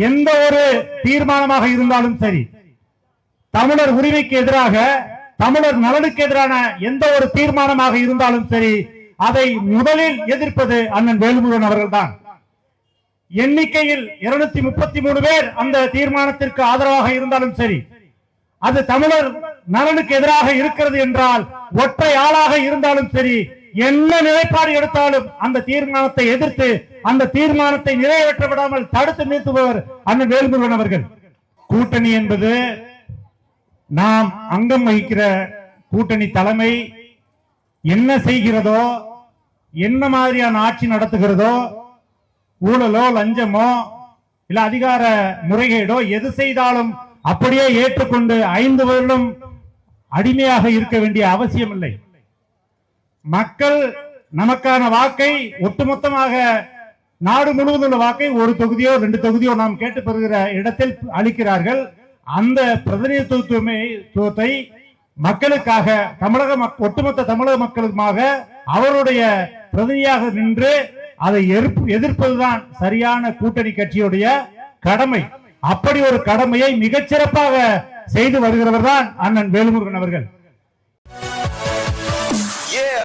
எந்த ஒரு தீர்மானமாக இருந்தாலும் சரி, தமிழர் உரிமைக்கு எதிராக, தமிழர் நலனுக்கு எதிரான எந்த ஒரு தீர்மானமாக இருந்தாலும் சரி, அதை முதலில் எதிர்ப்பது அண்ணன் வேல்முருகன் அவர்கள்தான். எண்ணிக்கையில் 233 பேர் அந்த தீர்மானத்திற்கு ஆதரவாக இருந்தாலும் சரி, அது தமிழர் நலனுக்கு எதிராக இருக்கிறது என்றால், ஒற்றை ஆளாக இருந்தாலும் சரி, என்ன நிலைப்பாடு எடுத்தாலும் அந்த தீர்மானத்தை எதிர்த்து அந்த தீர்மானத்தை நிறைவேற்ற விடாமல் தடுத்து நிறுத்துபவர் அண்ணன் வேல்முருகன் அவர்கள். கூட்டணி என்பது நாம் அங்கம் வகிக்கிற கூட்டணி தலைமை என்ன செய்கிறதோ, என்ன மாதிரியான ஆட்சி நடத்துகிறதோ, ஊழலோ லஞ்சமோ இல்ல அதிகார முறைகேடோ எது செய்தாலும் அப்படியே ஏற்றுக்கொண்டு 5 வருடம் அடிமையாக இருக்க வேண்டிய அவசியம் இல்லை. மக்கள் நமக்கான வாக்கை ஒட்டுமொத்தமாக நாடு முழுவதும் உள்ள வாக்கை ஒரு தொகுதியோ 2 தொகுதியோ நாம் கேட்டு பெறுகிற இடத்தில் அளிக்கிறார்கள். அந்த பிரதிநிதித்துவத்தை மக்களுக்காக, ஒட்டுமொத்த தமிழக மக்களுக்காக அவருடைய பிரதிநிதியாக நின்று அதை எதிர்ப்பதுதான் சரியான கூட்டணி கட்சியுடைய கடமை. அப்படி ஒரு கடமையை மிகச்சிறப்பாக செய்து வருகிறவர் தான் அண்ணன் வேல்முருகன் அவர்கள்.